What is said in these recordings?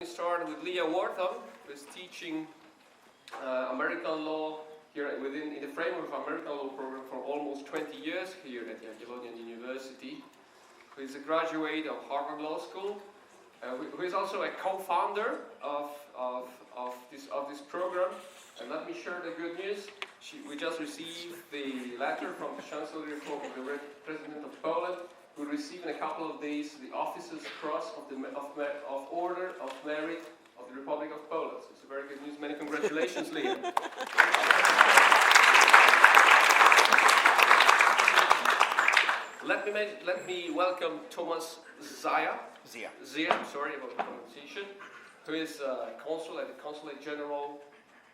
We started with Leah Wortham, who is teaching American law here in the framework of American law program for almost 20 years here at Jaki University, who is a graduate of Harvard Law School, who is also a co-founder of this program. And let me share the good news. We just received the letter from the Chancellor of the President of Poland, who will receive in a couple of days the Officer's Cross of Order of Merit of the Republic of Poland. So it's a very good news. Many congratulations, Leah. Let me welcome Thomas Zia. I'm sorry about the pronunciation. Who is consul at the Consulate General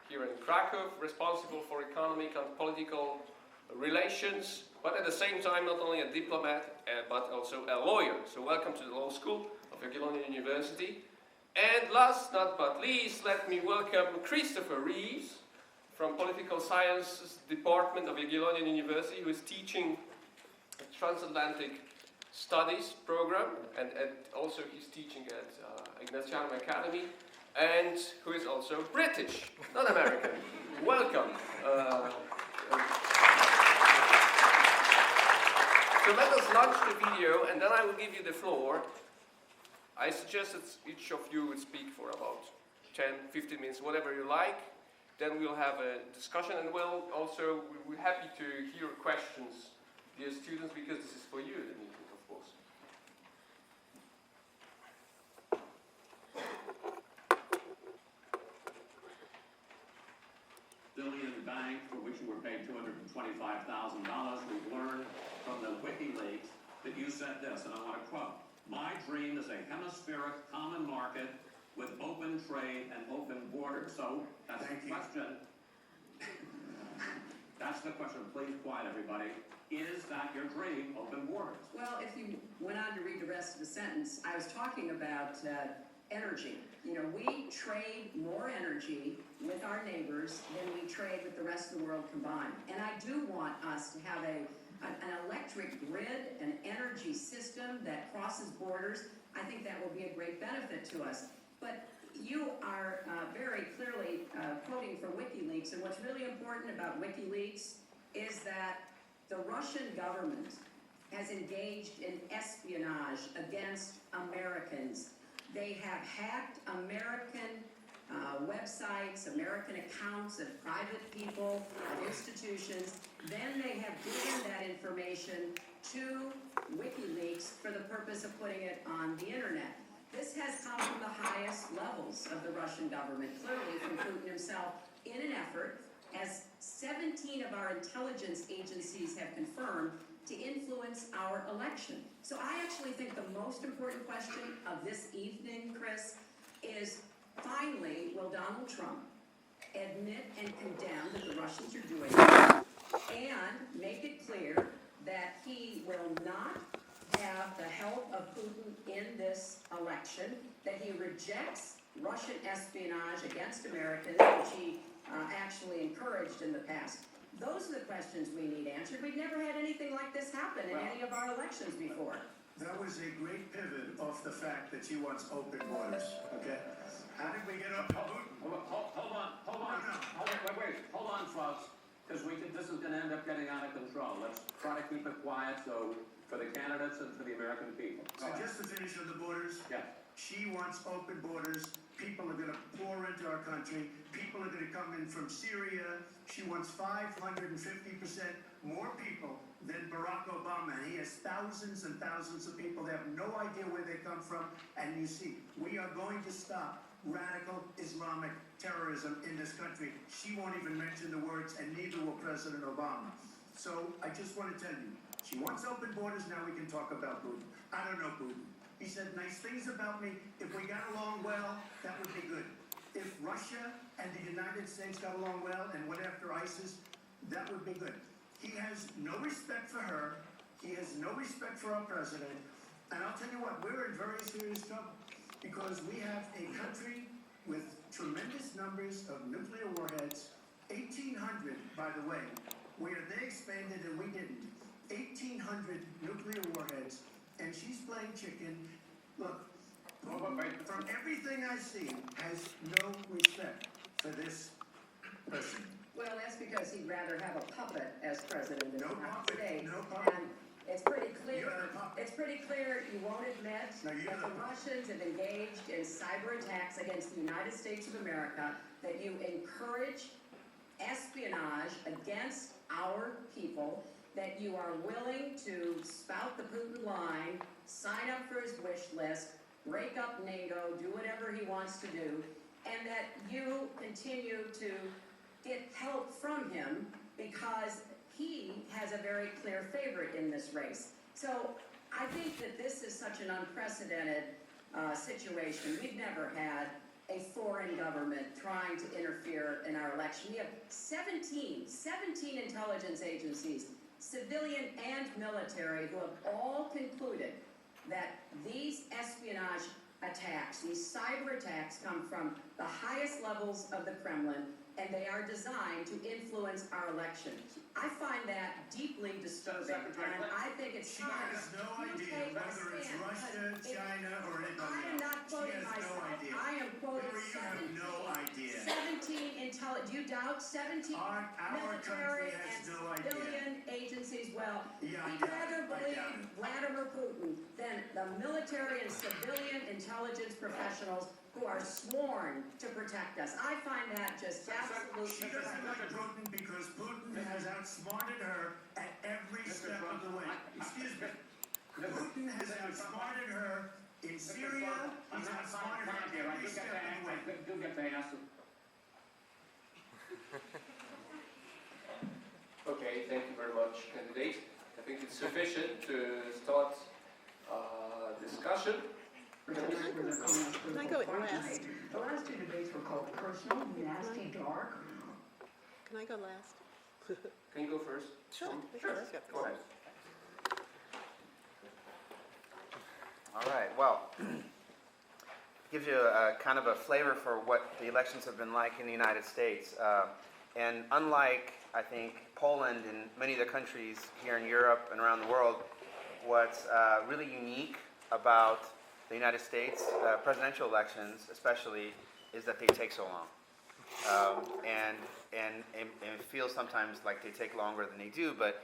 here in Krakow, responsible for economic and political relations, but at the same time not only a diplomat but also a lawyer. So welcome to the Law School of Jaki University. And last but not least, let me welcome Christopher Reeves from Political Sciences Department of Jaki University, who is teaching a transatlantic studies program, and also he's teaching at Ekscentryczny Academy, and who is also British, not American. Welcome. So let us launch the video, and then I will give you the floor. I suggest that each of you would speak for about 10-15 minutes, whatever you like. Then we'll have a discussion, and we'll be happy to hear questions, dear students, because this is for you, the meeting, of course. Billion bank for which you were paid $225,000. We've learned from the WikiLeaks that you said this, and I want to quote, "My dream is a hemispheric common market with open trade and open borders." So that's the question. That's the question. Please quiet, everybody. Is that your dream, open borders? Well, if you went on to read the rest of the sentence, I was talking about energy. You know, we trade more energy with our neighbors than we trade with the rest of the world combined. And I do want us to have an electric grid, an energy system that crosses borders. I think that will be a great benefit to us. But you are very clearly quoting from WikiLeaks, and what's really important about WikiLeaks is that the Russian government has engaged in espionage against Americans. They have hacked American websites, American accounts of private people, of institutions. Then they have given that information to WikiLeaks for the purpose of putting it on the internet. This has come from the highest levels of the Russian government, clearly from Putin himself, in an effort, as 17 of our intelligence agencies have confirmed, to influence our election. So I actually think the most important question of this evening, Chris, is finally, will Donald Trump admit and condemn that the Russians are doing it, and make it clear that he will not have the help of Putin in this election, that he rejects Russian espionage against Americans, which he actually encouraged in the past. Those are the questions we need answered. We've never had anything like this happen in any of our elections before. That was a great pivot off the fact that she wants open borders, okay? How did we get up? Hold on, folks, because this is going to end up getting out of control. Let's try to keep it quiet for the candidates and for the American people. So just to finish on the borders, yeah. She wants open borders. People are going to pour into our country. People are going to come in from Syria. She wants 550% more people than Barack Obama. He has thousands and thousands of people. They have no idea where they come from. And you see, we are going to stop radical Islamic terrorism in this country. She won't even mention the words, and neither will President Obama. So I just want to tell you, she wants open borders. Now we can talk about Putin. I don't know Putin. He said nice things about me. If we got along well, that would be good. If Russia and the United States got along well and went after ISIS, that would be good. He has no respect for her. He has no respect for our president. And I'll tell you what, we're in very serious trouble because we have a country with tremendous numbers of nuclear warheads, 1,800, by the way, where they expanded and we didn't. 1,800 nuclear warheads, and she's playing chicken. Look, from everything I've seen, has no respect for this person. Well, that's because he'd rather have a puppet as president of the No United puppet, States. no puppet. And it's pretty clear, You're the puppet. it's pretty clear you won't admit No, you're that the the puppet. Russians have engaged in cyber attacks against the United States of America, that you encourage espionage against our people, that you are willing to spout the Putin line, sign up for his wish list, break up NATO, do whatever he wants to do, and that you continue to get help from him because he has a very clear favorite in this race. So I think that this is such an unprecedented situation. We've never had a foreign government trying to interfere in our election. We have 17 intelligence agencies, civilian and military, who have all concluded that these espionage attacks, these cyber attacks, come from the highest levels of the Kremlin, and they are designed to influence our election. I find that deeply disturbing, and I think it's She time has no you idea take a whether it's stand, Russia, because if China, or anybody I am else. not She quoting has myself. no idea. I am quoting Hillary, you have no idea. 17 do you doubt 17 Our military country has and no idea. civilian agencies? Well, Yeah, I we'd doubt rather it. I believe doubt it. Vladimir Putin than the military and civilian intelligence professionals who are sworn to protect us. I find that just She absolutely doesn't like Putin because Putin has outsmarted her at every step of the way. Excuse me. Putin has outsmarted her in Syria. He's outsmarted her at every step of the way. Do get the answer. Okay, thank you very much, candidate. I think it's sufficient to start discussion. Can I go last? The last two debates were called personal, nasty, dark. Can I go last? Can you go first? Sure. Sure. Go ahead. All right, well, gives you a kind of a flavor for what the elections have been like in the United States. And unlike, I think, Poland and many of the countries here in Europe and around the world, what's really unique about the United States presidential elections, especially, is that they take so long. And it feels sometimes like they take longer than they do, but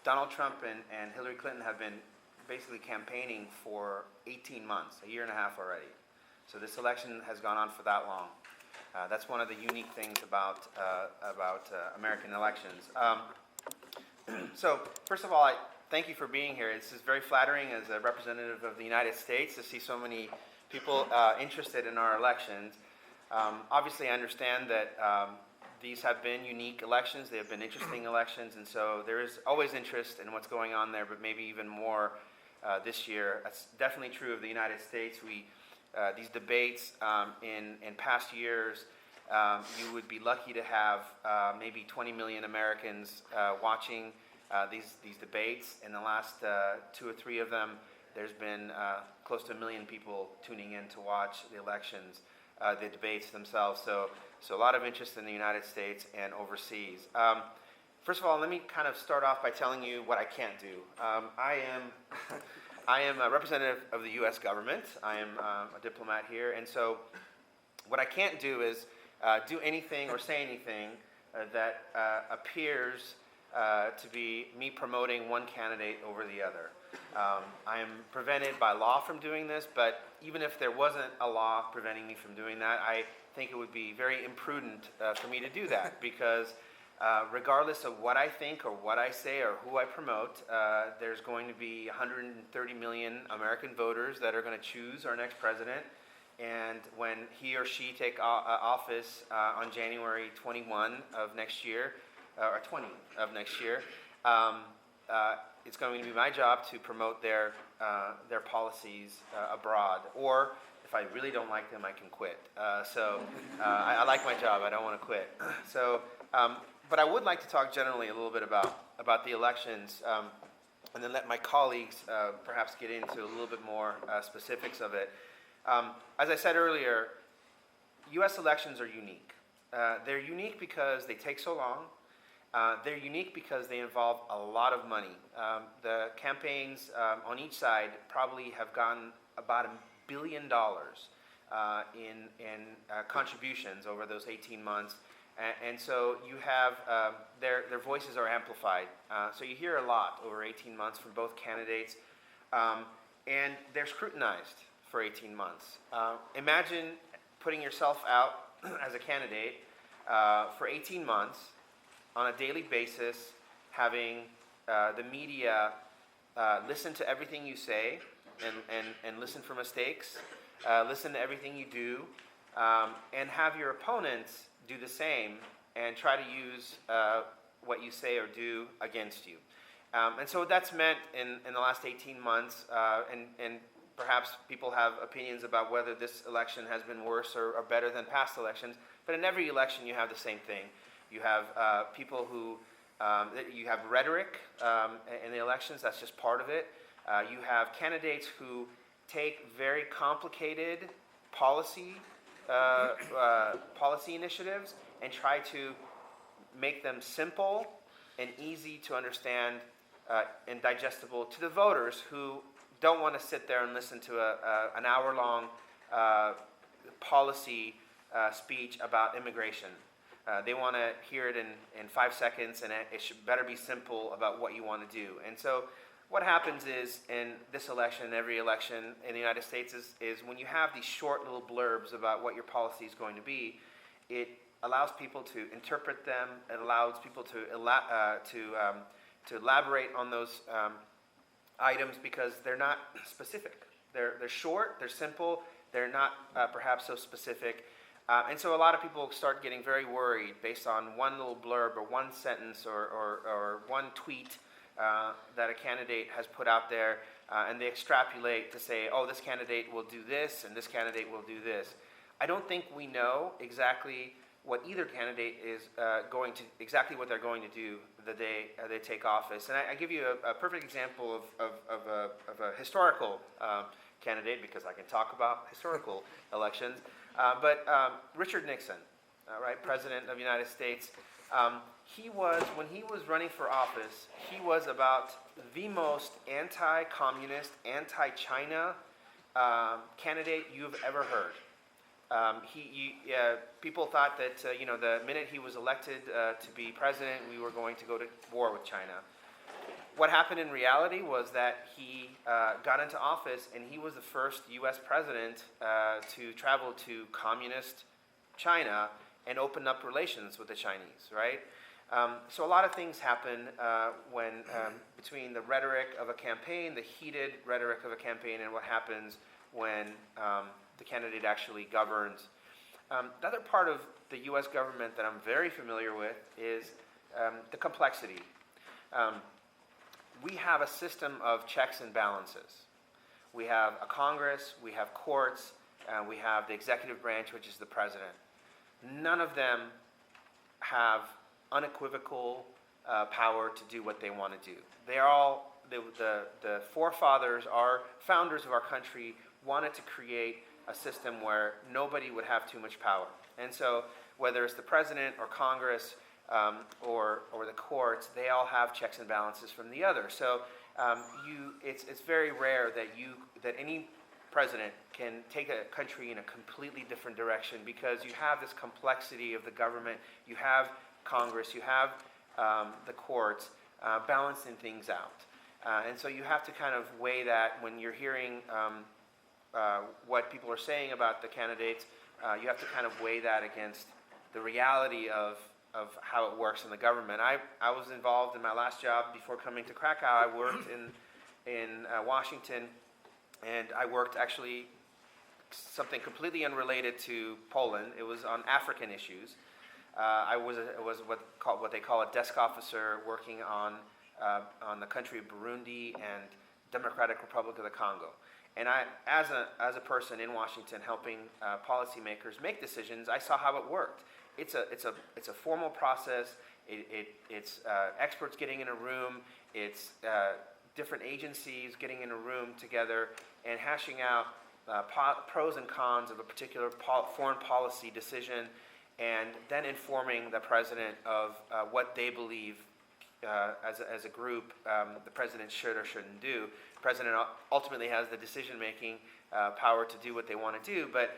Donald Trump and Hillary Clinton have been basically campaigning for 18 months, a year and a half already. So this election has gone on for that long. That's one of the unique things about American elections. So first of all, I thank you for being here. This is very flattering as a representative of the United States to see so many people interested in our elections. Obviously, I understand that these have been unique elections. They have been interesting elections, and so there is always interest in what's going on there, but maybe even more this year. That's definitely true of the United States. These debates in past years, you would be lucky to have maybe 20 million Americans watching these debates. In the last 2 or 3 of them, there's been close to 1 million people tuning in to watch the elections, the debates themselves. So a lot of interest in the United States and overseas. First of all, let me kind of start off by telling you what I can't do. I am a representative of the U.S. government. I am a diplomat here, and so what I can't do is do anything or say anything that appears to be me promoting one candidate over the other. I am prevented by law from doing this, but even if there wasn't a law preventing me from doing that, I think it would be very imprudent for me to do that, because regardless of what I think or what I say or who I promote, there's going to be 130 million American voters that are going to choose our next president. And when he or she take office on January 21 of next year, or 20 of next year, it's going to be my job to promote their policies abroad. Or if I really don't like them, I can quit. I like my job. I don't want to quit. But I would like to talk generally a little bit about the elections, and then let my colleagues perhaps get into a little bit more specifics of it. As I said earlier, U.S. elections are unique. They're unique because they take so long. They're unique because they involve a lot of money. The campaigns on each side probably have gone about $1 billion in contributions over those 18 months. And so you have, their voices are amplified. So you hear a lot over 18 months from both candidates, and they're scrutinized for 18 months. Imagine putting yourself out as a candidate for 18 months on a daily basis, having the media listen to everything you say and listen for mistakes, listen to everything you do, and have your opponents do the same and try to use what you say or do against you. And so what that's meant in the last 18 months, and perhaps people have opinions about whether this election has been worse or better than past elections, but in every election you have the same thing. You have people who, you have rhetoric in the elections, that's just part of it. You have candidates who take very complicated policy initiatives and try to make them simple and easy to understand and digestible to the voters who don't want to sit there and listen to an hour-long policy speech about immigration. They want to hear it in 5 seconds, and it should better be simple about what you want to do. And so what happens is, in this election, every election in the United States, is when you have these short little blurbs about what your policy is going to be, it allows people to interpret them. It allows people to elaborate on those items because they're not specific. They're short, they're simple, they're not perhaps so specific. And so a lot of people start getting very worried based on one little blurb or one sentence or one tweet that a candidate has put out there, and they extrapolate to say, oh, this candidate will do this and this candidate will do this. I don't think we know exactly what either candidate is exactly what they're going to do the day they take office. And I give you a perfect example of a historical candidate, because I can talk about historical elections. But Richard Nixon, right, President of the United States, when he was running for office, he was about the most anti-communist, anti-China candidate you've ever heard. People thought that the minute he was elected to be president, we were going to go to war with China. What happened in reality was that he got into office, and he was the first U.S. president to travel to communist China and open up relations with the Chinese, right? So a lot of things happen when between the rhetoric of a campaign, the heated rhetoric of a campaign, and what happens when the candidate actually governs. The other part of the U.S. government that I'm very familiar with is the complexity. We have a system of checks and balances. We have a Congress, we have courts, and we have the executive branch, which is the president. None of them have unequivocal power to do what they want to do. They are all, the forefathers, our founders of our country, wanted to create a system where nobody would have too much power. And so whether it's the president or Congress or the courts, they all have checks and balances from the other. So it's very rare that any president can take a country in a completely different direction, because you have this complexity of the government, you have Congress, you have the courts balancing things out. And so you have to kind of weigh that when you're hearing what people are saying about the candidates. You have to kind of weigh that against the reality of how it works in the government. I was involved in my last job before coming to Krakow. I worked in Washington, and I worked actually something completely unrelated to Poland. It was on African issues. I was what they call a desk officer working on the country of Burundi and Democratic Republic of the Congo. And I, as a person in Washington helping policymakers make decisions, I saw how it worked. It's a formal process. It's experts getting in a room. It's different agencies getting in a room together and hashing out pros and cons of a particular foreign policy decision, and then informing the president of what they believe as a group, the president should or shouldn't do. The president ultimately has the decision-making power to do what they want to do, but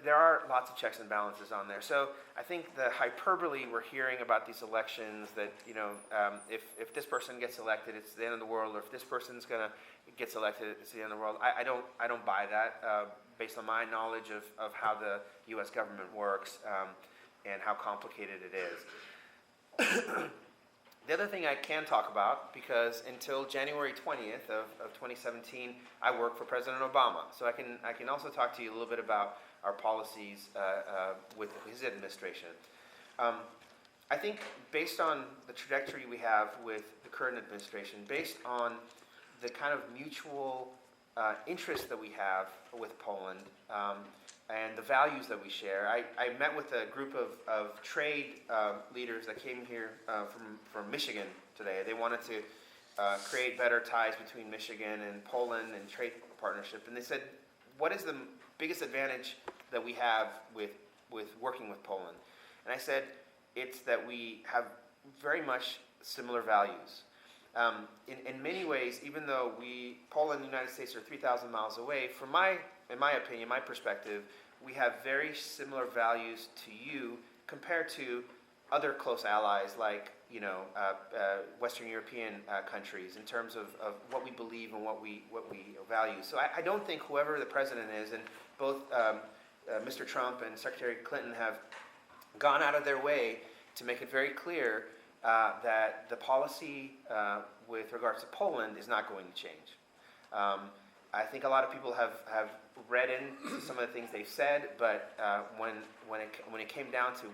there are lots of checks and balances on there. So I think the hyperbole we're hearing about these elections, that if this person gets elected, it's the end of the world, or if this person's gets elected, it's the end of the world. I don't buy that based on my knowledge of how the U.S. government works and how complicated it is. The other thing I can talk about, because until January 20th of 2017, I worked for President Obama. So I can also talk to you a little bit about our policies with his administration. I think based on the trajectory we have with the current administration, based on the kind of mutual interest that we have with Poland, and the values that we share. I met with a group of trade leaders that came here from Michigan today. They wanted to create better ties between Michigan and Poland and trade partnership. And they said, what is the biggest advantage that we have with working with Poland? And I said, it's that we have very much similar values. In many ways, even though Poland and the United States are 3,000 miles away, in my opinion, my perspective, we have very similar values to you compared to other close allies like Western European countries in terms of what we believe and what we value. So I don't think whoever the president is, and both Mr. Trump and Secretary Clinton have gone out of their way to make it very clear that the policy with regards to Poland is not going to change. I think a lot of people have read into some of the things they've said, but when it came down to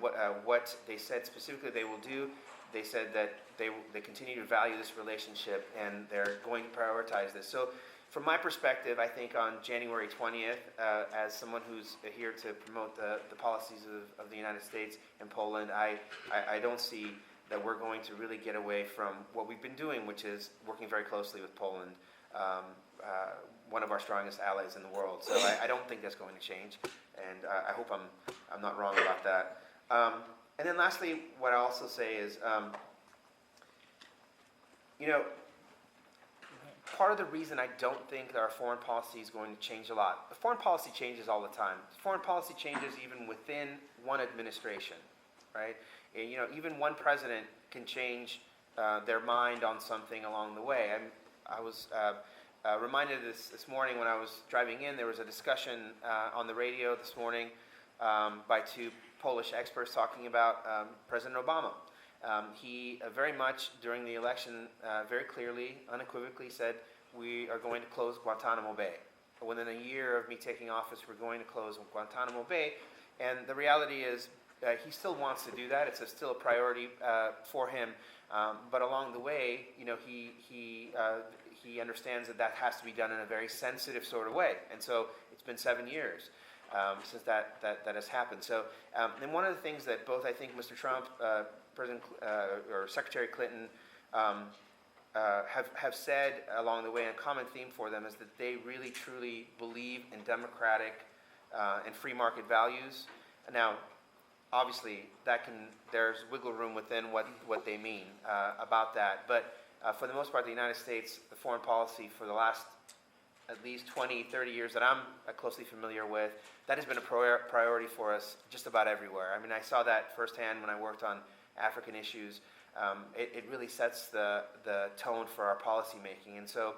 what they said specifically they will do, they said that they continue to value this relationship and they're going to prioritize this. So from my perspective, I think on January 20th, as someone who's here to promote the policies of the United States and Poland, I don't see that we're going to really get away from what we've been doing, which is working very closely with Poland, one of our strongest allies in the world. So I don't think that's going to change, and I hope I'm not wrong about that. And then lastly, what I also say is, part of the reason I don't think that our foreign policy is going to change a lot. Foreign policy changes all the time. Foreign policy changes even within one administration, right? And, even one president can change their mind on something along the way. I was reminded of this morning when I was driving in. There was a discussion on the radio this morning by two Polish experts talking about President Obama. He very much, during the election, very clearly, unequivocally said, we are going to close Guantanamo Bay. Within a year of me taking office, we're going to close Guantanamo Bay. And the reality is, he still wants to do that. It's still a priority for him. But along the way, he understands that has to be done in a very sensitive sort of way. And so it's been 7 years since that has happened. So, and one of the things that both I think Mr. Trump, President or Secretary Clinton have said along the way, and a common theme for them is that they really truly believe in democratic and free market values. Now, obviously, there's wiggle room within what they mean about that. But for the most part, the United States, the foreign policy for the last at least 20, 30 years that I'm closely familiar with, that has been a priority for us just about everywhere. I mean, I saw that firsthand when I worked on African issues. It really sets the tone for our policy making. And so,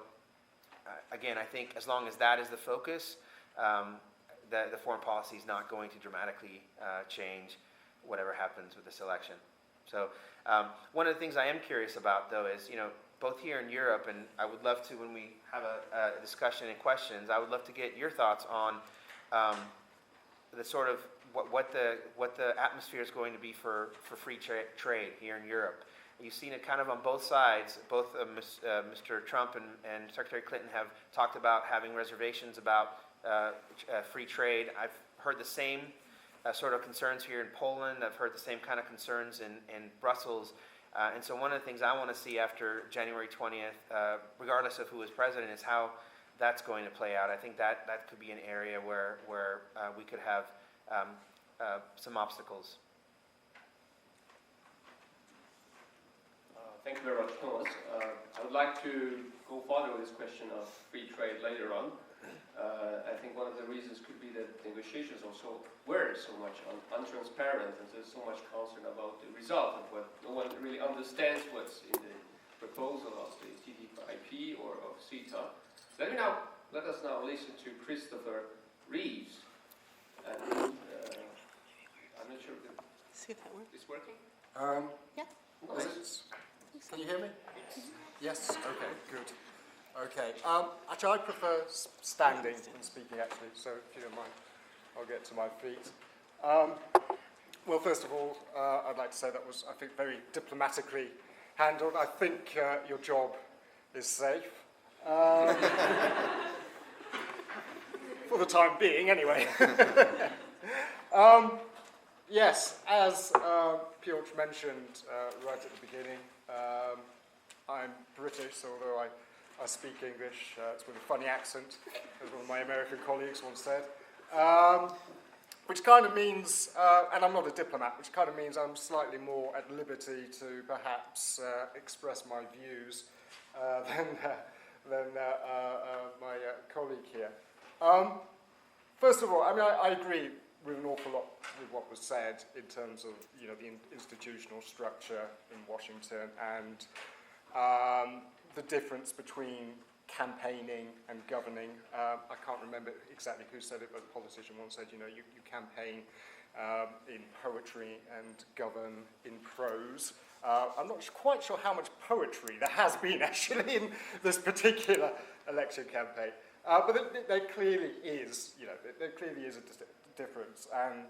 again, I think as long as that is the focus, the foreign policy is not going to dramatically change whatever happens with this election. So one of the things I am curious about, though, is, both here in Europe, and I would love to, when we have a discussion and questions, I would love to get your thoughts on the sort of what the atmosphere is going to be for free trade here in Europe. You've seen it kind of on both sides. Both Mr. Trump and Secretary Clinton have talked about having reservations about free trade. I've heard the same sort of concerns here in Poland. I've heard the same kind of concerns in Brussels. And so one of the things I want to see after January 20th, regardless of who is president, is how that's going to play out. I think that could be an area where we could have some obstacles. Thank you very much, Thomas. I would like to go further with this question of free trade later on. I think one of the reasons could be that negotiations also were so much untransparent, and there's so much concern about the result of what no one really understands what's in the proposal of the TTIP or of CETA. Let us now listen to Christopher Reeves. And, I'm not sure if See if that works. it's working. Yeah. Can you hear me? Yes. Okay. Good. Okay. Actually, I prefer standing than speaking. Actually, so if you don't mind, I'll get to my feet. Well, first of all, I'd like to say that was, I think, very diplomatically handled. I think your job is safe. For the time being, anyway. Yes, as Piotr mentioned right at the beginning, I'm British, so although I speak English, it's with a funny accent, as one of my American colleagues once said. Which kind of means, and I'm not a diplomat, which kind of means I'm slightly more at liberty to perhaps express my views than my colleague here. First of all, I mean, I agree with an awful lot with what was said in terms of, you know, the institutional structure in Washington and the difference between campaigning and governing. I can't remember exactly who said it, but a politician once said, you know, you campaign in poetry and govern in prose. I'm not quite sure how much poetry there has been actually in this particular election campaign. But there clearly is, you know, there clearly is a difference, and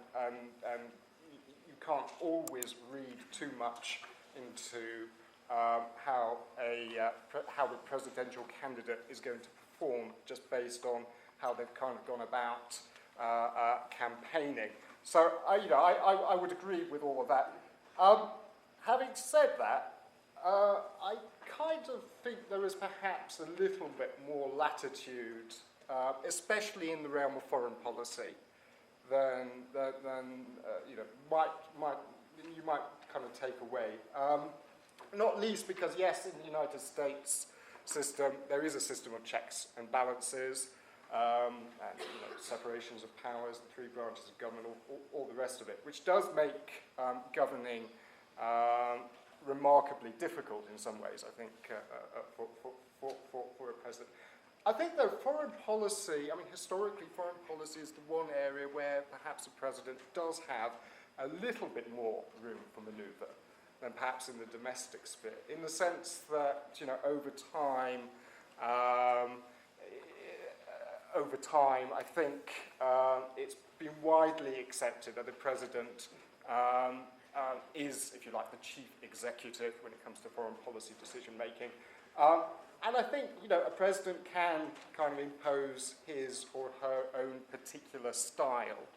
you can't always read too much into how the presidential candidate is going to perform just based on how they've kind of gone about campaigning. So, I would agree with all of that. Having said that, I kind of think there is perhaps a little bit more latitude, especially in the realm of foreign policy, than you might kind of take away. Not least because, yes, in the United States system, there is a system of checks and balances, and separations of powers, the three branches of government, all the rest of it, which does make governing remarkably difficult in some ways, I think, for a president. I think, though, foreign policy, I mean, historically, foreign policy is the one area where perhaps a president does have a little bit more room for manoeuvre than perhaps in the domestic sphere, in the sense that, you know, over time, I think it's been widely accepted that the president is, if you like, the chief executive when it comes to foreign policy decision-making. And I think, you know, a president can kind of impose his or her own particular style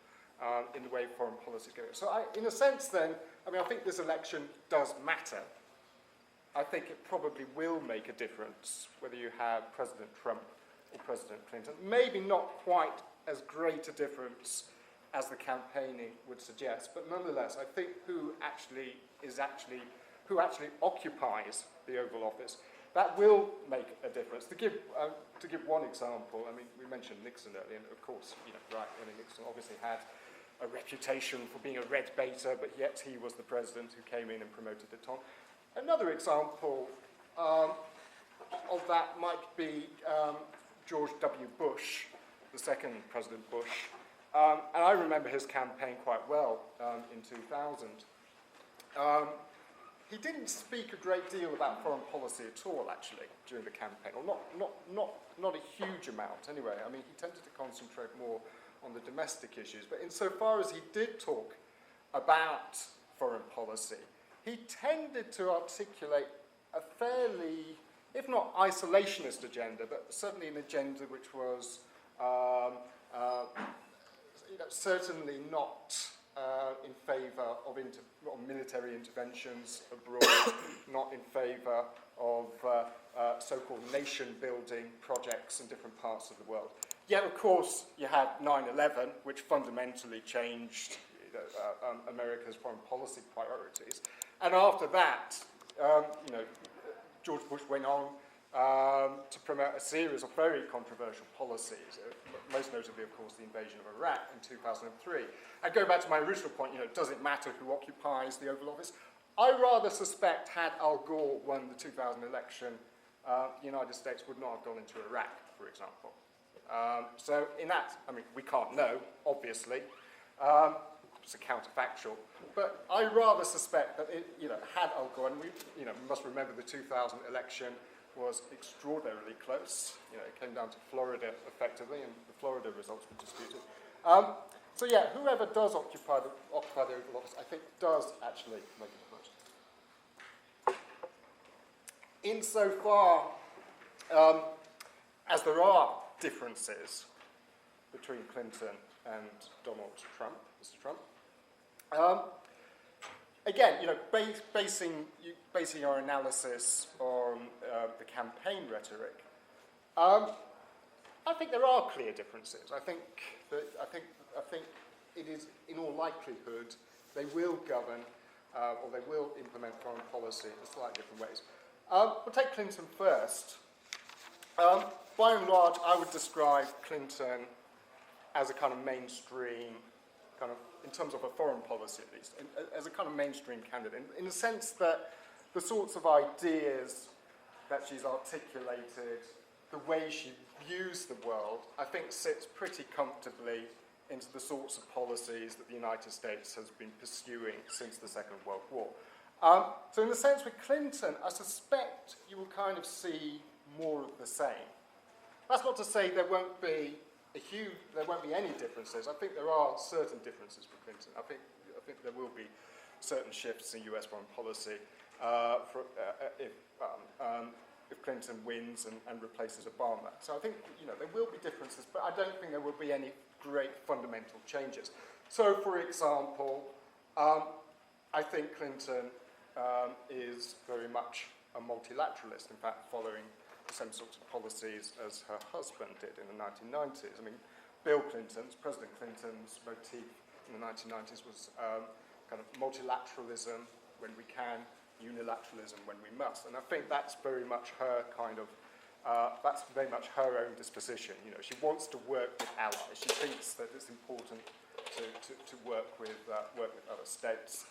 in the way foreign policy goes. So in a sense then, I mean, I think this election does matter. I think it probably will make a difference whether you have President Trump or President Clinton. Maybe not quite as great a difference as the campaigning would suggest, but nonetheless, I think who actually occupies the Oval Office, that will make a difference. To give one example, I mean, we mentioned Nixon earlier, and of course, you know, right, I mean, Nixon obviously had a reputation for being a red baiter, but yet he was the president who came in and promoted it on. Another example of that might be George W. Bush, the second President Bush. And I remember his campaign quite well in 2000. He didn't speak a great deal about foreign policy at all, actually, during the campaign, or not a huge amount, anyway. I mean, he tended to concentrate more on the domestic issues. But insofar as he did talk about foreign policy, he tended to articulate a fairly, if not isolationist agenda, but certainly an agenda which was certainly not in favour of military interventions abroad, not in favour of so-called nation-building projects in different parts of the world. Yet, of course, you had 9/11, which fundamentally changed America's foreign policy priorities. And after that, George Bush went on to promote a series of very controversial policies, most notably, of course, the invasion of Iraq in 2003. I go back to my original point, does it matter who occupies the Oval Office? I rather suspect had Al Gore won the 2000 election, the United States would not have gone into Iraq, for example. So in that, we can't know, obviously. It's a counterfactual. But I rather suspect that, had Al Gore, and we must remember the 2000 election was extraordinarily close. It came down to Florida, effectively, and the Florida results were disputed. So yeah, whoever does occupy the Oval Office, I think, does actually make it close. Insofar as there are differences between Clinton and Donald Trump, Mr. Trump, again, basing our analysis on the campaign rhetoric, I think there are clear differences. I think it is, in all likelihood, they will govern or they will implement foreign policy in slightly different ways. We'll take Clinton first. By and large, I would describe Clinton as a kind of mainstream, in terms of a foreign policy at least, as a kind of mainstream candidate, in the sense that the sorts of ideas that she's articulated, the way she views the world, I think sits pretty comfortably into the sorts of policies that the United States has been pursuing since the Second World War. So in the sense with Clinton, I suspect you will kind of see more of the same. That's not to say there won't be any differences. I think there are certain differences with Clinton. I think there will be certain shifts in US foreign policy if Clinton wins and replaces Obama. So I think there will be differences, but I don't think there will be any great fundamental changes. So, for example, I think Clinton is very much a multilateralist, in fact, following the same sorts of policies as her husband did in the 1990s. President Clinton's motif in the 1990s was kind of multilateralism when we can, unilateralism when we must. And I think that's very much her own disposition. She wants to work with allies. She thinks that it's important to work with other states.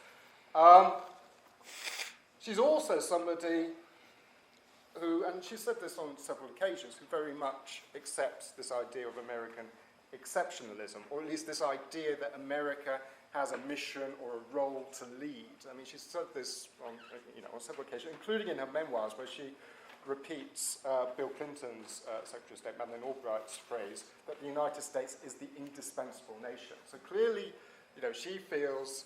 She's also somebody who, and she said this on several occasions, who very much accepts this idea of American exceptionalism, or at least this idea that America has a mission or a role to lead. She said this on several occasions, including in her memoirs, where she repeats Bill Clinton's Secretary of State, Madeleine Albright's phrase that the United States is the indispensable nation. So clearly, she feels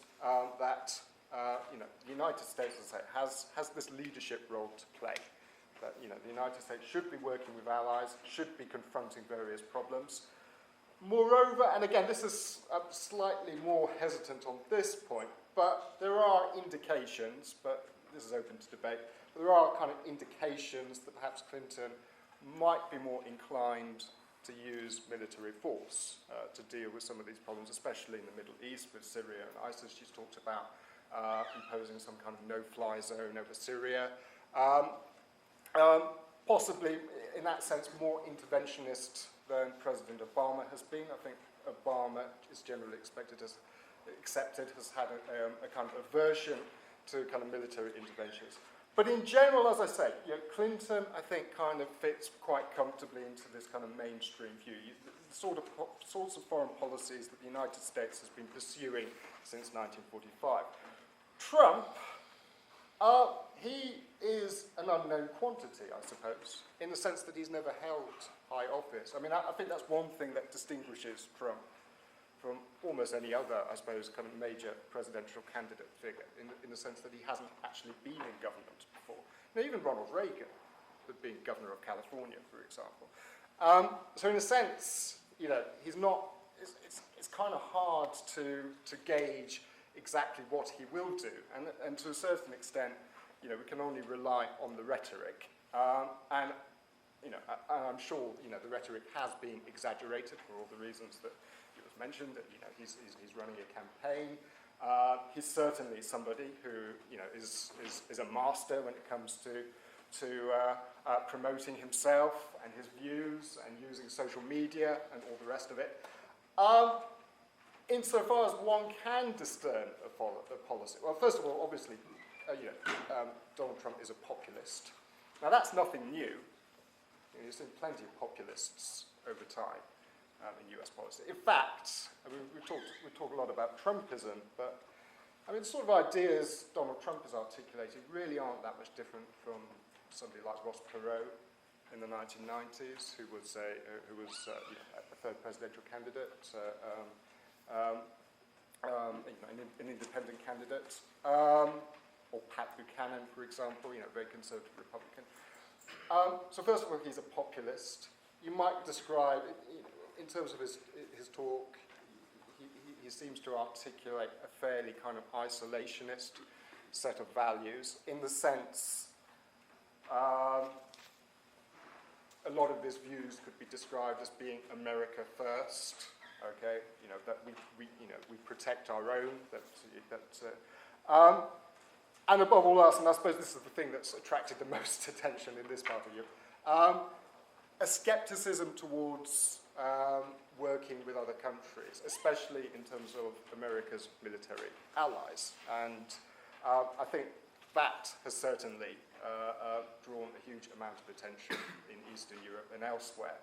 that the United States, as I say, has this leadership role to play. That the United States should be working with allies, should be confronting various problems. Moreover, and again, this is slightly more hesitant on this point, but there are indications, but this is open to debate, there are kind of indications that perhaps Clinton might be more inclined to use military force to deal with some of these problems, especially in the Middle East with Syria and ISIS. She's talked about imposing some kind of no-fly zone over Syria. Possibly, in that sense, more interventionist than President Obama has been. I think Obama is generally accepted, has had a kind of aversion to kind of military interventions. But in general, as I say, Clinton, I think, kind of fits quite comfortably into this kind of mainstream view. The sorts of foreign policies that the United States has been pursuing since 1945. Trump, he is an unknown quantity, I suppose, in the sense that he's never held high office. I think that's one thing that distinguishes Trump from almost any other, I suppose, kind of major presidential candidate figure, in the sense that he hasn't actually been in government before. Even Ronald Reagan had been governor of California, for example. So in a sense, he's not, it's kind of hard to gauge exactly what he will do. And to a certain extent, we can only rely on the rhetoric. And I'm sure, the rhetoric has been exaggerated for all the reasons that it was mentioned, that, he's running a campaign. He's certainly somebody who, is a master when it comes to promoting himself and his views and using social media and all the rest of it. Insofar as one can discern a policy, well, first of all, obviously, Donald Trump is a populist. Now, that's nothing new. You've seen plenty of populists over time in US policy. In fact, we talk a lot about Trumpism, but the sort of ideas Donald Trump has articulated really aren't that much different from somebody like Ross Perot in the 1990s, who was a third presidential candidate, an independent candidate, or Pat Buchanan, for example, very conservative Republican. So first of all, he's a populist. You might describe, in terms of his talk, he seems to articulate a fairly kind of isolationist set of values, in the sense a lot of his views could be described as being America first. Okay, that we protect our own. And above all else, and I suppose this is the thing that's attracted the most attention in this part of Europe, a skepticism towards working with other countries, especially in terms of America's military allies. And I think that has certainly drawn a huge amount of attention in Eastern Europe and elsewhere.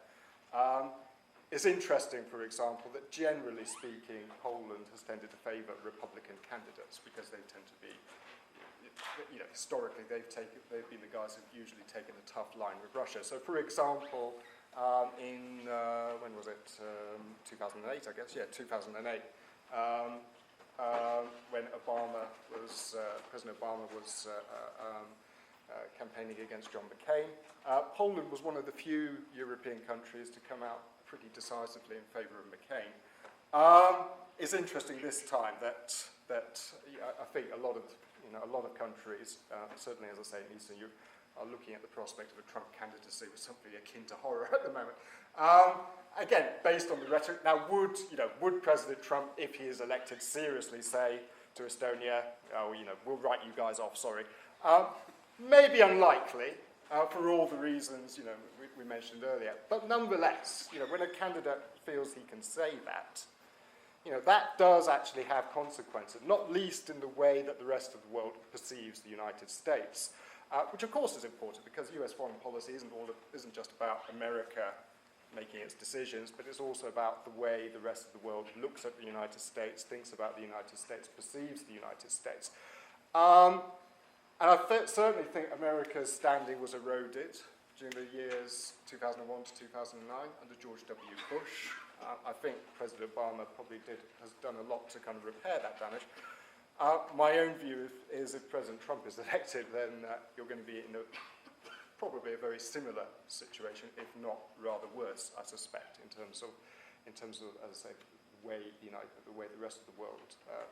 It's interesting, for example, that generally speaking, Poland has tended to favour Republican candidates because they tend to be, historically they've been the guys who've usually taken a tough line with Russia. So, for example, in, when was it, 2008, I guess, 2008, when President Obama was campaigning against John McCain, Poland was one of the few European countries to come out pretty decisively in favour of McCain. It's interesting this time that I think a lot of countries, certainly as I say in Eastern Europe, are looking at the prospect of a Trump candidacy with something akin to horror at the moment. Again, based on the rhetoric. Now, would President Trump, if he is elected, seriously say to Estonia, we'll write you guys off, sorry? Maybe unlikely, for all the reasons we mentioned earlier. But nonetheless, when a candidate feels he can say that, that does actually have consequences, not least in the way that the rest of the world perceives the United States, which of course is important because US foreign policy isn't just about America making its decisions, but it's also about the way the rest of the world looks at the United States, thinks about the United States, perceives the United States. And I certainly think America's standing was eroded during the years 2001 to 2009 under George W. Bush. I think President Obama probably has done a lot to kind of repair that damage. My own view is if President Trump is elected, then you're going to be in probably a very similar situation, if not rather worse, I suspect, in terms of, as I say, the way the rest of the world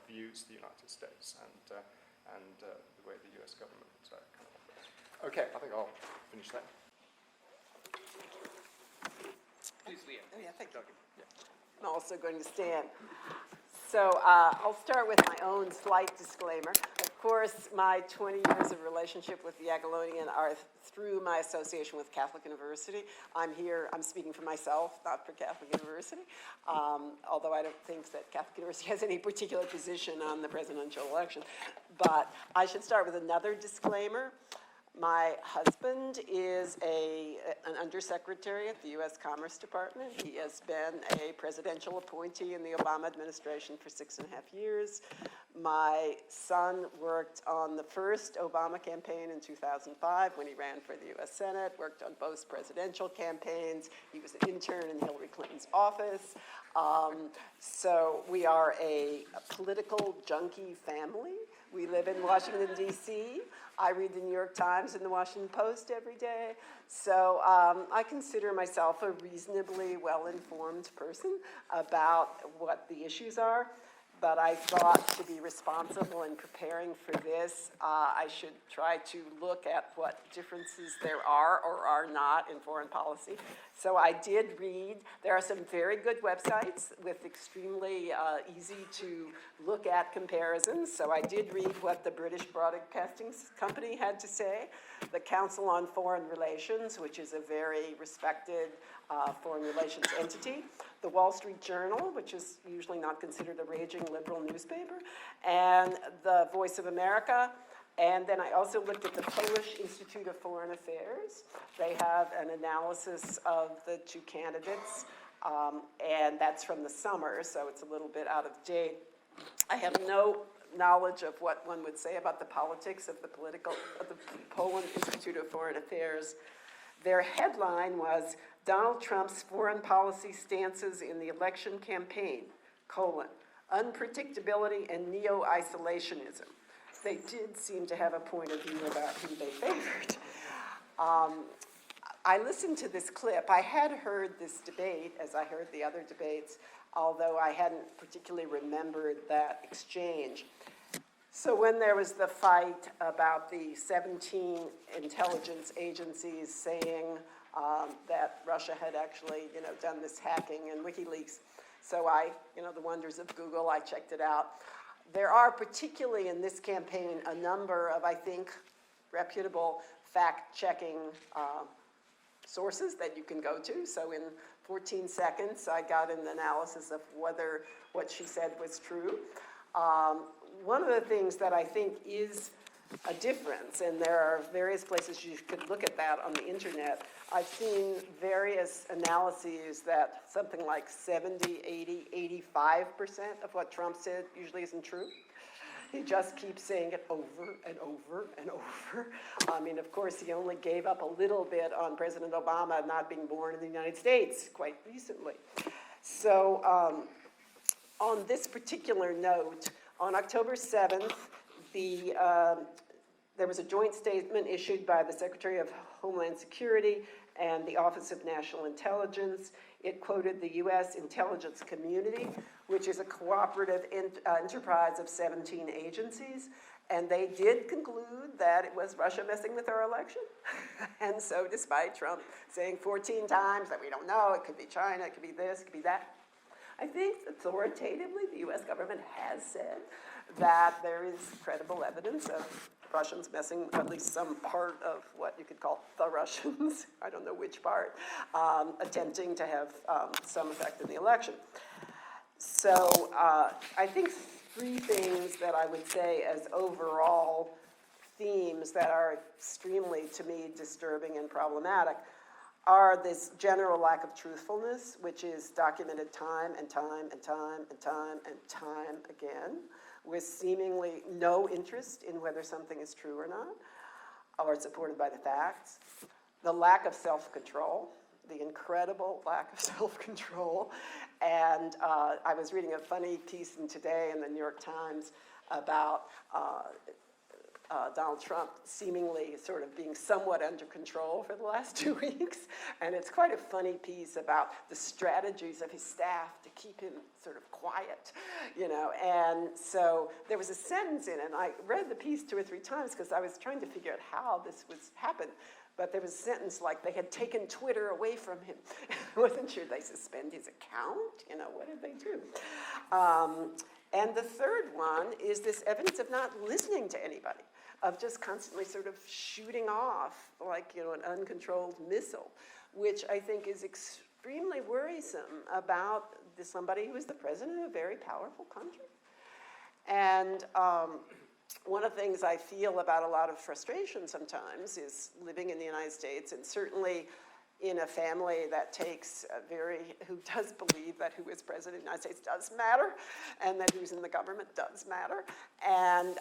views the United States and the way the US government kind of operates. Okay, I think I'll finish that. Please, Leah. Oh, yeah, thank you. Yeah. I'm also going to stand. So I'll start with my own slight disclaimer. Of course, my 20 years of relationship with the Agolonian are through my association with Catholic University. I'm speaking for myself, not for Catholic University, although I don't think that Catholic University has any particular position on the presidential election. But I should start with another disclaimer. My husband is an undersecretary at the U.S. Commerce Department. He has been a presidential appointee in the Obama administration for 6.5 years. My son worked on the first Obama campaign in 2005 when he ran for the U.S. Senate, worked on both presidential campaigns. He was an intern in Hillary Clinton's office. So we are a political junkie family. We live in Washington, D.C. I read the New York Times and the Washington Post every day. So I consider myself a reasonably well-informed person about what the issues are. but I thought to be responsible in preparing for this, I should try to look at what differences there are or are not in foreign policy. So I did read. There are some very good websites with extremely easy to look at comparisons. So I did read what the British Broadcasting Company had to say, the Council on Foreign Relations, which is a very respected foreign relations entity, the Wall Street Journal, which is usually not considered a raging liberal newspaper, and the Voice of America. And then I also looked at the Polish Institute of Foreign Affairs. They have an analysis of the two candidates, and that's from the summer, so it's a little bit out of date. I have no knowledge of what one would say about the politics of the Poland Institute of Foreign Affairs. Their headline was, Donald Trump's foreign policy stances in the election campaign, unpredictability and neo-isolationism. They did seem to have a point of view about who they favored. I listened to this clip. I had heard this debate, as I heard the other debates, although I hadn't particularly remembered that exchange. So when there was the fight about the 17 intelligence agencies saying that Russia had actually, done this hacking and WikiLeaks, so the wonders of Google, I checked it out. There are, particularly in this campaign, a number of, I think, reputable fact-checking sources that you can go to. So in 14 seconds, I got an analysis of whether what she said was true. One of the things that I think is a difference, and there are various places you could look at that on the internet, I've seen various analyses that something like 70, 80, 85% of what Trump said usually isn't true. He just keeps saying it over and over and over. I mean, of course, he only gave up a little bit on President Obama not being born in the United States quite recently. So on this particular note, on October 7th, there was a joint statement issued by the Secretary of Homeland Security and the Office of National Intelligence. It quoted the U.S. intelligence community, which is a cooperative enterprise of 17 agencies, and they did conclude that it was Russia messing with our election. And so despite Trump saying 14 times that we don't know, it could be China, it could be this, it could be that, I think authoritatively the U.S. government has said that there is credible evidence of Russians messing, at least some part of what you could call the Russians, I don't know which part, attempting to have some effect in the election. So I think three things that I would say as overall themes that are extremely, to me, disturbing and problematic are this general lack of truthfulness, which is documented time and time and time and time and time again, with seemingly no interest in whether something is true or not, or supported by the facts. The lack of self-control, the incredible lack of self-control. And I was reading a funny piece today in the New York Times about Donald Trump seemingly sort of being somewhat under control for the last 2 weeks. And it's quite a funny piece about the strategies of his staff to keep him sort of quiet, And so there was a sentence in it, and I read the piece 2 or 3 times because I was trying to figure out how this was happened. But there was a sentence like they had taken Twitter away from him. I wasn't sure they suspend his account, what did they do? And the third one is this evidence of not listening to anybody, of just constantly sort of shooting off like, an uncontrolled missile, which I think is extremely worrisome about somebody who is the president of a very powerful country. And one of the things I feel about a lot of frustration sometimes is living in the United States, and certainly in a family that takes who does believe that who is president of the United States does matter, and that who's in the government does matter. And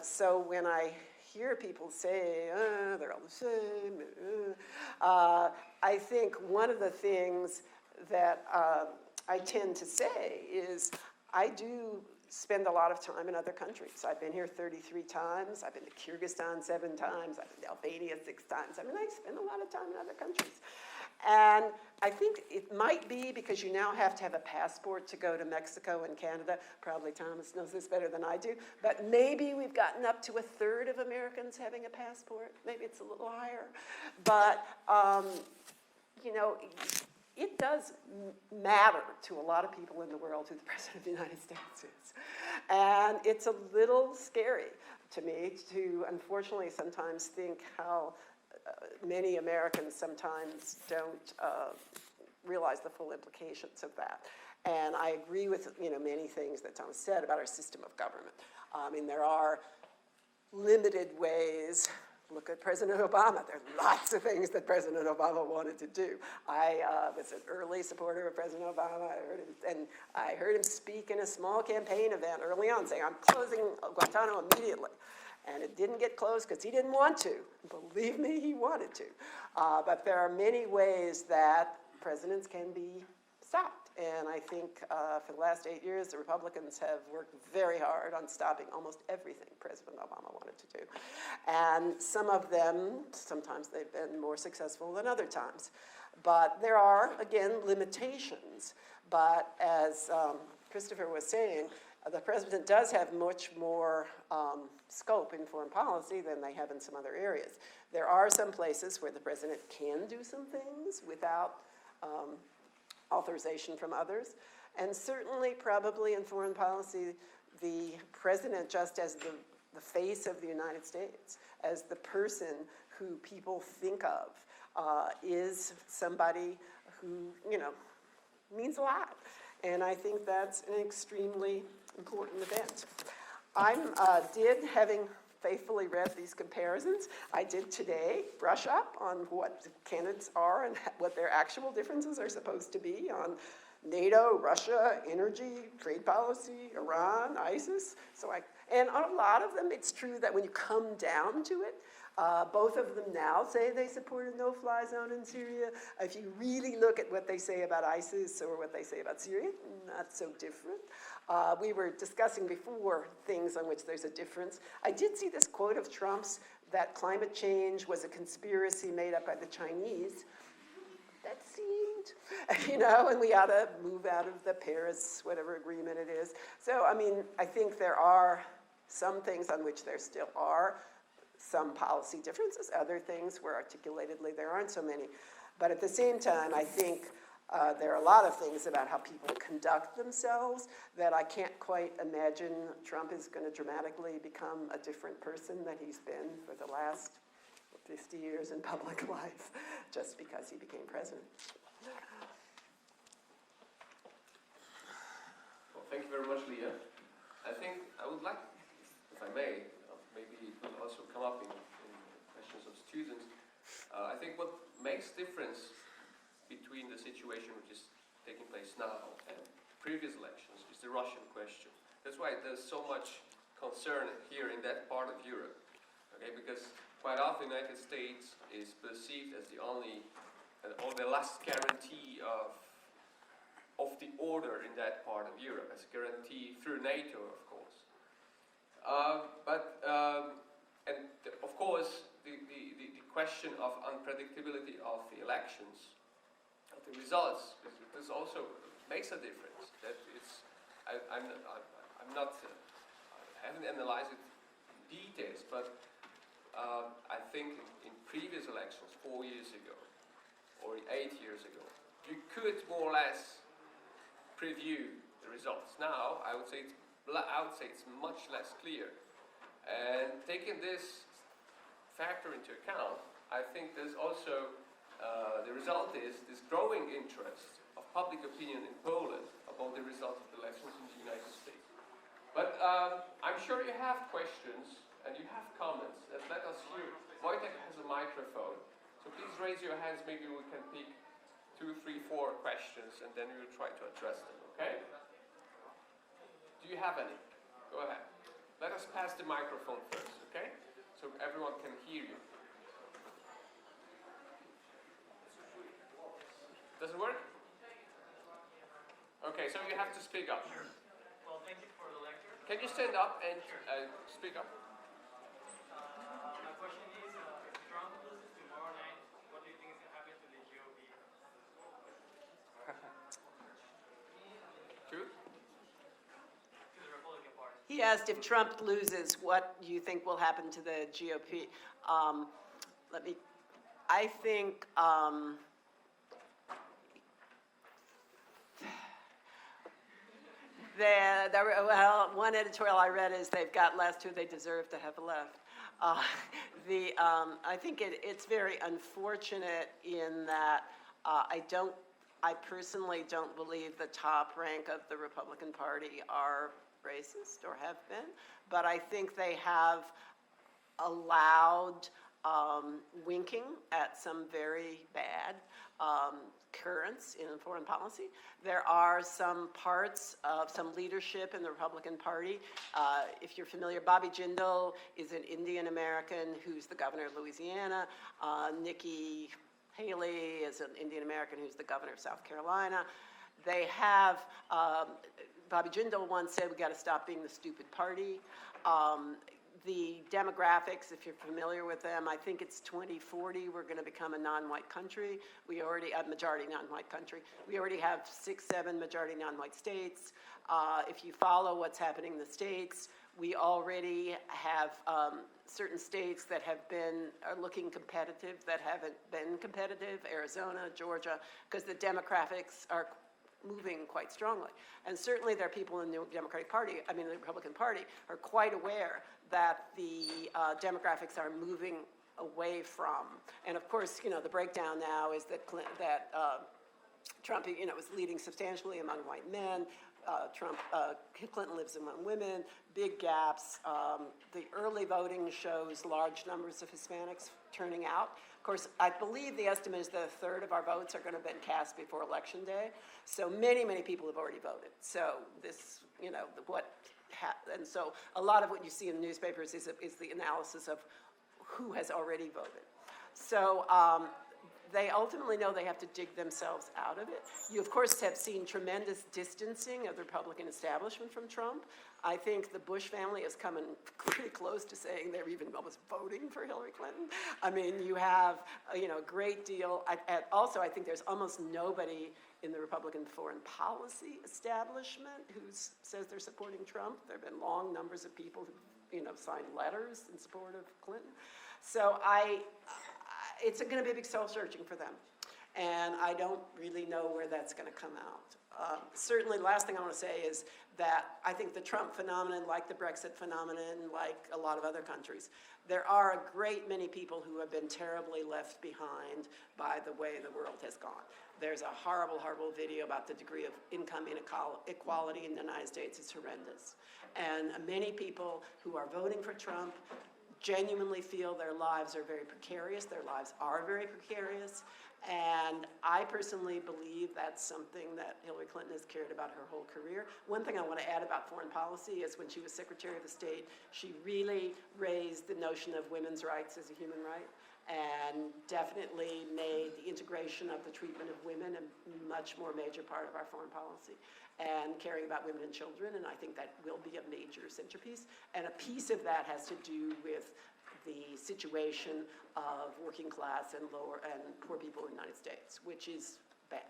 so when I hear people say, they're all the same, I think one of the things that I tend to say is I do spend a lot of time in other countries. I've been here 33 times. I've been to Kyrgyzstan 7 times. I've been to Albania 6 times. I mean, I spend a lot of time in other countries. And I think it might be because you now have to have a passport to go to Mexico and Canada. Probably Thomas knows this better than I do. But maybe we've gotten up to 1/3 of Americans having a passport. Maybe it's a little higher. But, you know, it does matter to a lot of people in the world who the President of the United States is. And it's a little scary to me to, unfortunately, sometimes think how many Americans sometimes don't realize the full implications of that. And I agree with, you know, many things that Thomas said about our system of government. I mean, there are limited ways. Look at President Obama. There are lots of things that President Obama wanted to do. I was an early supporter of President Obama. I heard him speak in a small campaign event early on saying, I'm closing Guantanamo immediately. And it didn't get closed because he didn't want to. Believe me, he wanted to. But there are many ways that presidents can be stopped. And I think for the last 8 years, the Republicans have worked very hard on stopping almost everything President Obama wanted to do. And some of them, sometimes they've been more successful than other times. But there are, again, limitations. But as Christopher was saying, the president does have much more scope in foreign policy than they have in some other areas. There are some places where the president can do some things without authorization from others. And certainly, probably in foreign policy, the president, just as the face of the United States, as the person who people think of, is somebody who, you know, means a lot. And I think that's an extremely important event. Having faithfully read these comparisons, I did today brush up on what candidates are and what their actual differences are supposed to be on NATO, Russia, energy, trade policy, Iran, ISIS. And on a lot of them, it's true that when you come down to it, both of them now say they support a no-fly zone in Syria. If you really look at what they say about ISIS or what they say about Syria, not so different. We were discussing before things on which there's a difference. I did see this quote of Trump's that climate change was a conspiracy made up by the Chinese. That seemed, you know, and we ought to move out of the Paris, whatever agreement it is. So, I mean, I think there are some things on which there still are some policy differences, other things where articulatedly there aren't so many. But at the same time, I think there are a lot of things about how people conduct themselves that I can't quite imagine Trump is going to dramatically become a different person than he's been for the last 50 years in public life, just because he became president. Well, thank you very much, Leah. I think I would like, if I may, maybe it will also come up in questions of students. I think what makes difference between the situation which is taking place now and previous elections is the Russian question. That's why there's so much concern here in that part of Europe, okay? Because quite often the United States is perceived as the only, or the last guarantee of the order in that part of Europe, as a guarantee through NATO, of course. Of course, the question of unpredictability of the elections, of the results, this also makes a difference. That it's, I haven't analyzed it in details, but I think in previous elections, 4 years ago, or 8 years ago, you could more or less preview the results. Now, I would say it's much less clear. And taking this factor into account, I think there's also, the result is this growing interest of public opinion in Poland about the result of the elections in the United States. But I'm sure you have questions and you have comments. Let us hear. Wojtek has a microphone, so please raise your hands. Maybe we can pick 2, 3, 4 questions and then we will try to address them, okay? Do you have any? Go ahead. Let us pass the microphone first, okay? So everyone can hear you. Does it work? Okay, so you have to speak up. Well, thank you for the lecture. Can you stand up and speak up? My question is, if Trump loses tomorrow night, what do you think is going to happen to the GOP? He asked if Trump loses, what you think will happen to the GOP. I think, well, one editorial I read is they've got left who they deserve to have left. I think it's very unfortunate in that I personally don't believe the top rank of the Republican Party are racist or have been, but I think they have allowed winking at some very bad currents in foreign policy. There are some parts of some leadership in the Republican Party. If you're familiar, Bobby Jindal is an Indian American who's the governor of Louisiana. Nikki Haley is an Indian American who's the governor of South Carolina. They have, Bobby Jindal once said, we got to stop being the stupid party. The demographics, if you're familiar with them, I think it's 2040, we're going to become a non-white country. We already have majority non-white country. We already have 6, 7 majority non-white states. If you follow what's happening in the states, we already have certain states that are looking competitive that haven't been competitive, Arizona, Georgia, because the demographics are moving quite strongly. And certainly there are people in the the Republican Party are quite aware that the demographics are moving away from. And of course, the breakdown now is that Trump, was leading substantially among white men. Clinton lives among women, big gaps. The early voting shows large numbers of Hispanics turning out. Of course, I believe the estimate is that a third of our votes are going to have been cast before Election Day. So many, many people have already voted. So this, and so a lot of what you see in the newspapers is the analysis of who has already voted. So they ultimately know they have to dig themselves out of it. You, of course, have seen tremendous distancing of the Republican establishment from Trump. I think the Bush family is coming pretty close to saying they're even almost voting for Hillary Clinton. I mean, you have, a great deal. Also, I think there's almost nobody in the Republican foreign policy establishment who says they're supporting Trump. There have been long numbers of people who, signed letters in support of Clinton. So it's going to be a big soul-searching for them. And I don't really know where that's going to come out. Certainly, the last thing I want to say is that I think the Trump phenomenon, like the Brexit phenomenon, like a lot of other countries, there are a great many people who have been terribly left behind by the way the world has gone. There's a horrible, horrible video about the degree of income inequality in the United States. It's horrendous. And many people who are voting for Trump genuinely feel their lives are very precarious. Their lives are very precarious. And I personally believe that's something that Hillary Clinton has cared about her whole career. One thing I want to add about foreign policy is when she was Secretary of State, she really raised the notion of women's rights as a human right and definitely made the integration of the treatment of women a much more major part of our foreign policy and caring about women and children, and I think that will be a major centerpiece. And a piece of that has to do with the situation of working class and lower and poor people in the United States, which is bad.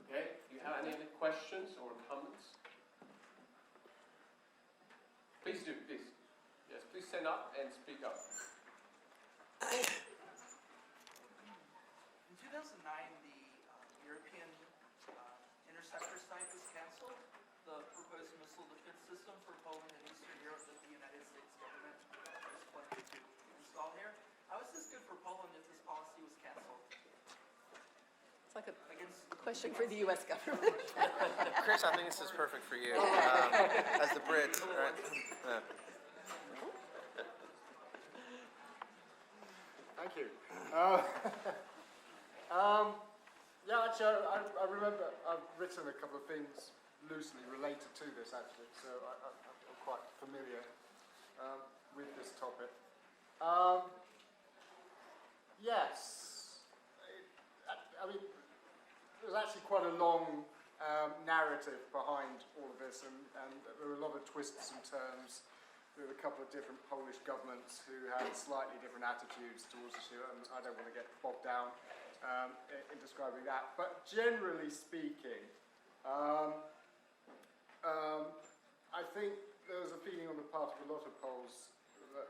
Okay, do you have any other questions or comments? Please do, please. Yes, please stand up and speak up. In 2009, the European interceptor site was canceled. The proposed missile defense system for Poland and Eastern Europe that the United States government was planning to install here. How is this good for Poland if this policy was canceled? It's like a question for the U.S. government. Chris, I think this is perfect for you as the Brit. Right? Yeah. Thank you. Actually, I remember I've written a couple of things loosely related to this, actually, so I'm quite familiar with this topic. Yes. There's actually quite a long narrative behind all of this, and there were a lot of twists and turns with a couple of different Polish governments who had slightly different attitudes towards the issue, and I don't want to get bogged down in describing that. But generally speaking, from a lot of polls that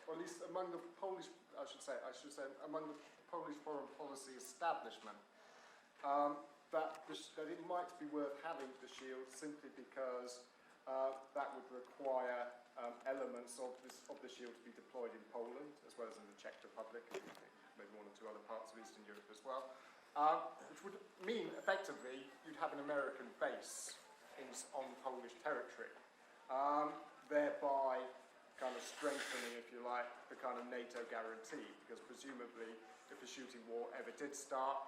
or at least among the Polish, I should say, among the Polish foreign policy establishment, that it might be worth having the shield simply because that would require elements of the shield to be deployed in Poland, as well as in the Czech Republic, and maybe one or two other parts of Eastern Europe as well, which would mean, effectively, you'd have an American base on Polish territory, thereby kind of strengthening, if you like, the kind of NATO guarantee, because presumably, if a shooting war ever did start,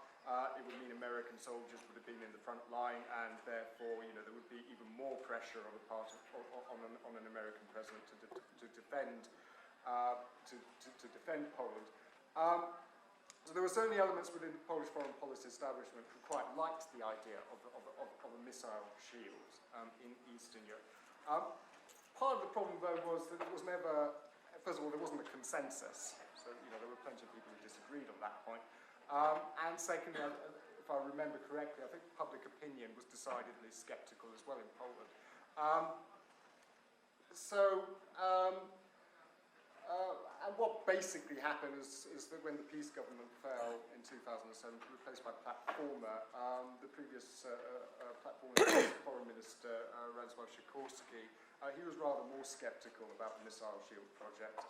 it would mean American soldiers would have been in the front line, and therefore, there would be even more pressure on the part of on an American president to defend Poland. So there were certainly elements within the Polish foreign policy establishment who quite liked the idea of a missile shield in Eastern Europe. Part of the problem, though, was that it was never, first of all, there wasn't a consensus. So, there were plenty of people who disagreed on that point. And secondly, if I remember correctly, I think public opinion was decidedly sceptical as well in Poland. And what basically happened is that when the peace government fell in 2007, replaced by Platformer, the previous Platformer foreign minister, Radosław Sikorski, he was rather more sceptical about the missile shield project.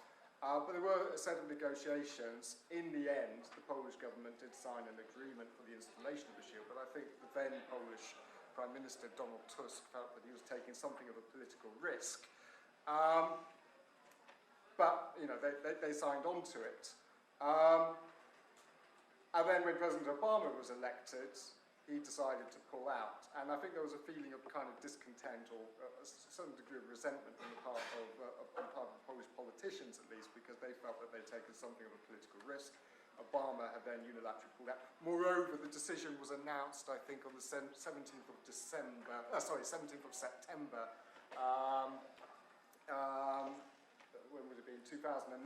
But there were a set of negotiations. In the end, the Polish government did sign an agreement for the installation of the shield, but I think the then Polish Prime Minister Donald Tusk felt that he was taking something of a political risk. But, they signed on to it. And then when President Obama was elected, he decided to pull out. And I think there was a feeling of kind of discontent or a certain degree of resentment on the part of Polish politicians, at least, because they felt that they'd taken something of a political risk. Obama had then unilaterally pulled out. Moreover, the decision was announced, I think, on the 17th of September, when would it be, in 2009,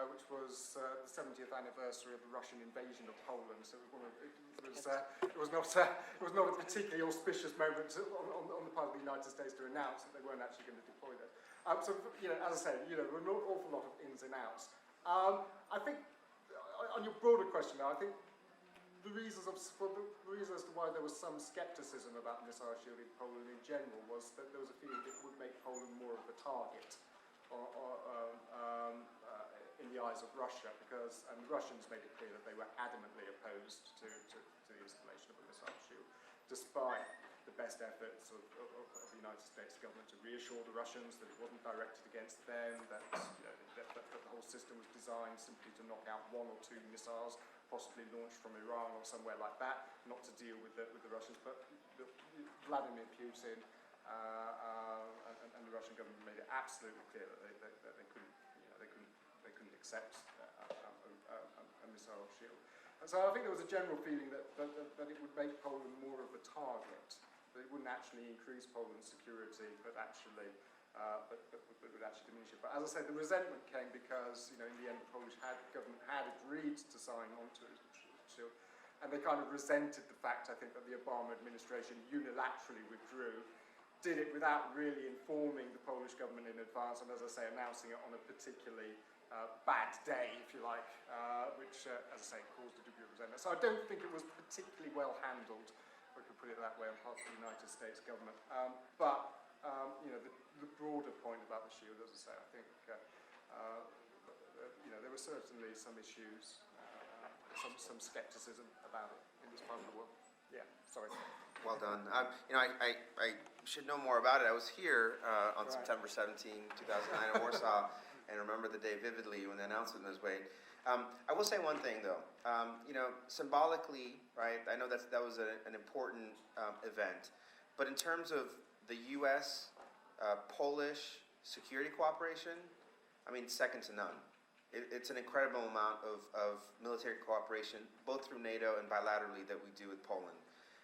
which was the 70th anniversary of the Russian invasion of Poland. So it was not a particularly auspicious moment on the part of the United States to announce that they weren't actually going to deploy that. So, as I say, there were an awful lot of ins and outs. I think, on your broader question now, I think the reasons as to why there was some scepticism about missile shield in Poland in general was that there was a feeling that it would make Poland more of a target in the eyes of Russia, because the Russians made it clear that they were adamantly opposed to the installation of a missile shield, despite the best efforts of the United States government to reassure the Russians that it wasn't directed against them, that the whole system was designed simply to knock out one or two missiles, possibly launched from Iran or somewhere like that, not to deal with the Russians. But Vladimir Putin and the Russian government made it absolutely clear that they couldn't accept a missile shield. And so I think there was a general feeling that it would make Poland more of a target, that it wouldn't actually increase Poland's security, but actually would actually diminish it. But as I said, the resentment came because, in the end, the Polish government had agreed to sign on to it, and they kind of resented the fact, I think, that the Obama administration unilaterally withdrew, did it without really informing the Polish government in advance, and as I say, announcing it on a particularly bad day, if you like, which, as I say, caused a degree of resentment. So I don't think it was particularly well handled, if I could put it that way, on part of the United States government. But the broader point about the shield, as I say, I think there were certainly some issues, some scepticism about it in this part of the world. Yeah, sorry. Well done. I should know more about it. I was here on September 17, 2009 in Warsaw, and remember the day vividly when the announcement was made. I will say one thing, though. Symbolically, right, I know that was an important event, but in terms of the U.S. Polish security cooperation, I mean, second to none. It's an incredible amount of military cooperation, both through NATO and bilaterally, that we do with Poland.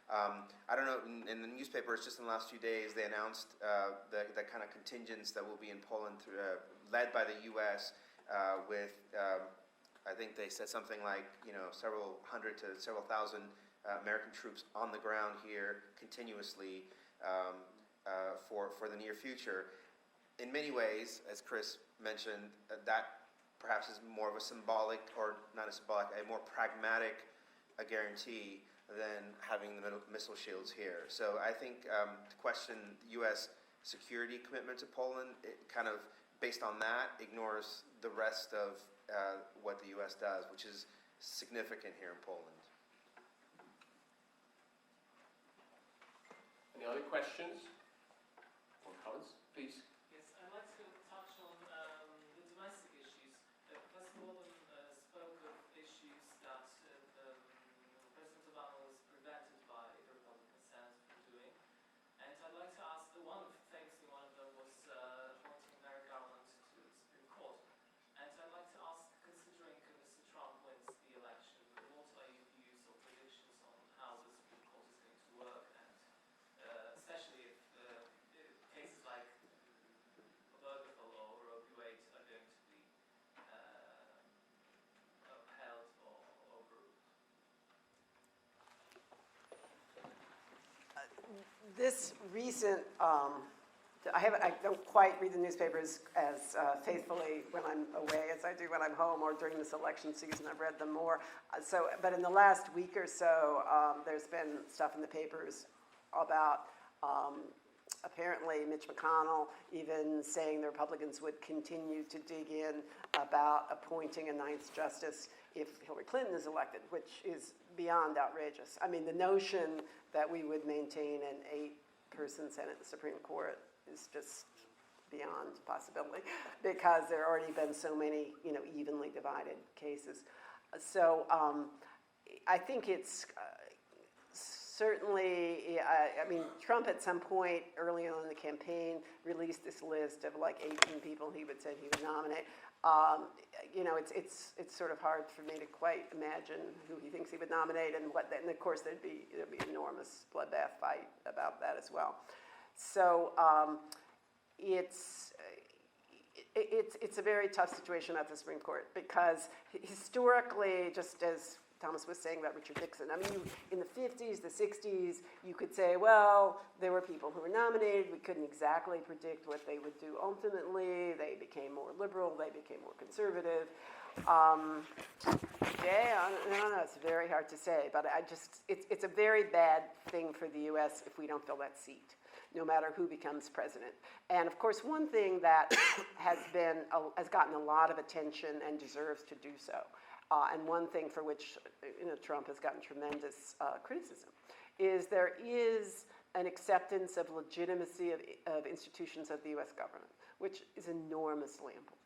I don't know, in the newspapers just in the last few days, they announced the kind of contingents that will be in Poland, led by the U.S. With, I think they said something like, several hundred to several thousand American troops on the ground here continuously for the near future. in many ways, as Chris mentioned, that perhaps is more of a symbolic, or not a symbolic, a more pragmatic guarantee than having the missile shields here. So I think to question U.S. security commitment to Poland, it kind of, based on that, ignores the rest of what the U.S. does, which is significant here in Poland. Any other questions or comments? Please. Yes, I'd like to touch on the domestic issues. Professor Wortham spoke of issues that President Obama was prevented by the Republican Senate from doing. And I'd like to ask, famously one of them was appointing Merrick Garland to the Supreme Court. And I'd like to ask, considering Mr. Trump wins the election, what are your views or predictions on how the Supreme Court is going to work, and especially if cases like or Roe v. Wade are going to be upheld or overruled? This recent, I don't quite read the newspapers as faithfully when I'm away as I do when I'm home, or during this election season. I've read them more. But in the last week or so, there's been stuff in the papers about apparently Mitch McConnell even saying the Republicans would continue to dig in about appointing a ninth justice if Hillary Clinton is elected, which is beyond outrageous. I mean, the notion that we would maintain an 8-person Senate and Supreme Court is just beyond possibility, because there have already been so many, evenly divided cases. So I think it's certainly, I mean, Trump at some point early on in the campaign released this list of like 18 people he would say he would nominate. It's sort of hard for me to quite imagine who he thinks he would nominate, and of course there'd be an enormous bloodbath fight about that as well. So it's a very tough situation at the Supreme Court, because historically, just as Thomas was saying about Richard Nixon, I mean, in the 50s, the 60s, you could say, well, there were people who were nominated. We couldn't exactly predict what they would do ultimately. They became more liberal. They became more conservative. Today, I don't know, it's very hard to say, but it's a very bad thing for the U.S. if we don't fill that seat, no matter who becomes president. And of course, one thing that has gotten a lot of attention and deserves to do so, and one thing for which Trump has gotten tremendous criticism, is there is an acceptance of legitimacy of institutions of the U.S. government, which is enormously important.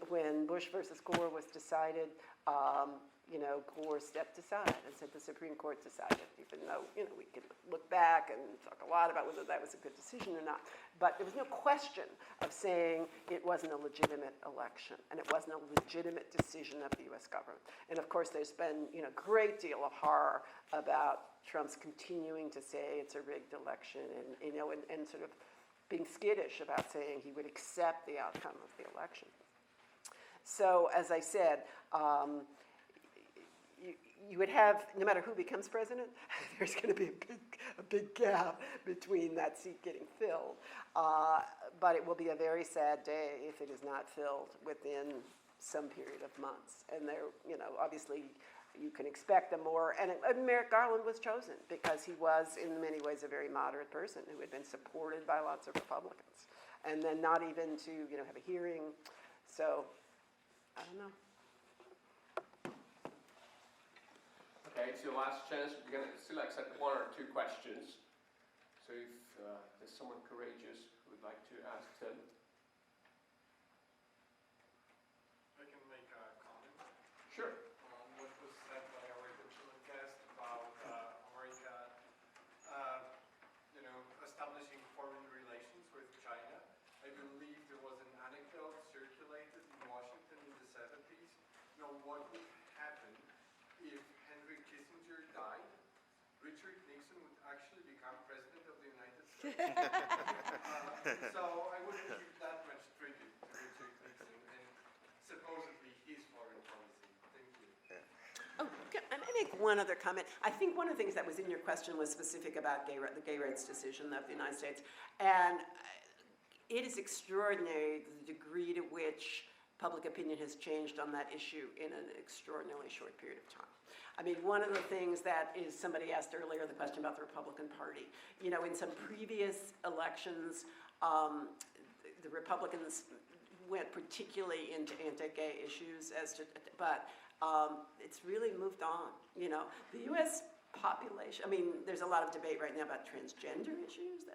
When Bush versus Gore was decided, Gore stepped aside and said the Supreme Court decided, even though, we could look back and talk a lot about whether that was a good decision or not. But there was no question of saying it wasn't a legitimate election, and it wasn't a legitimate decision of the U.S. government. And of course, there's been, a great deal of horror about Trump's continuing to say it's a rigged election, and sort of being skittish about saying he would accept the outcome of the election. So, as I said, you would have, no matter who becomes president, there's going to be a big gap between that seat getting filled. But it will be a very sad day if it is not filled within some period of months. And there, obviously, you can expect a more, and Merrick Garland was chosen because he was, in many ways, a very moderate person who had been supported by lots of Republicans. And then not even to, have a hearing. So, I don't know. Okay, it's your last chance. We're going to still accept 1 or 2 questions. So if there's someone courageous who would like to ask Tim. I can make a comment. Sure. What was said by our gentleman guest about America, establishing foreign relations with China. I believe there was an anecdote circulated in Washington in the 70s. What would happen if Henry Kissinger died? Richard Nixon would actually become president of the United States. So I wouldn't give that much tribute to Richard Nixon and supposedly his foreign policy. Thank you. Oh, I may make one other comment. I think one of the things that was in your question was specific about the gay rights decision of the United States. And it is extraordinary the degree to which public opinion has changed on that issue in an extraordinarily short period of time. I mean, one of the things that is, somebody asked earlier the question about the Republican Party. You know, in some previous elections, the Republicans went particularly into anti-gay issues, but it's really moved on. You know, the U.S. population, I mean, there's a lot of debate right now about transgender issues,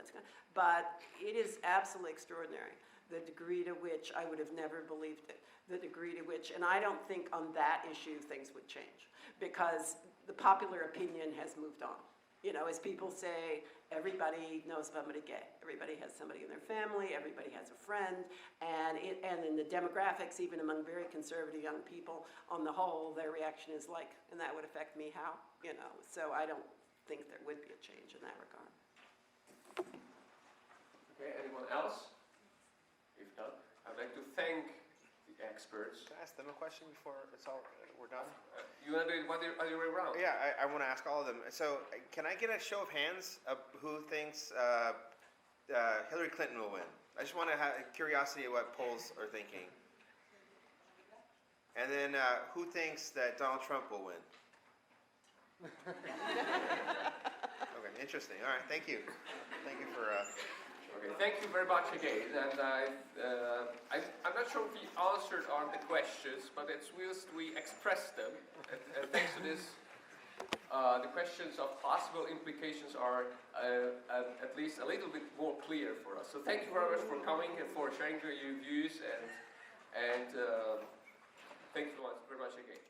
but it is absolutely extraordinary, the degree to which I would have never believed it, the degree to which, and I don't think on that issue things would change, because the popular opinion has moved on. You know, as people say, everybody knows somebody gay. Everybody has somebody in their family, everybody has a friend, and in the demographics, even among very conservative young people, on the whole, their reaction is like, and that would affect me how? You know, so I don't think there would be a change in that regard. Okay, anyone else? If not, I'd like to thank the experts. Can I ask them a question before we're done? You want to do it other way around? Yeah, I want to ask all of them. So, can I get a show of hands of who thinks Hillary Clinton will win? I just want to have curiosity of what polls are thinking. And then, who thinks that Donald Trump will win? Okay, interesting. All right, thank you. Thank you for... Okay, thank you very much again. And I'm not sure if we answered all the questions, but at least we expressed them. And thanks to this, the questions of possible implications are at least a little bit more clear for us. So thank you very much for coming and for sharing your views, and thank you very much again.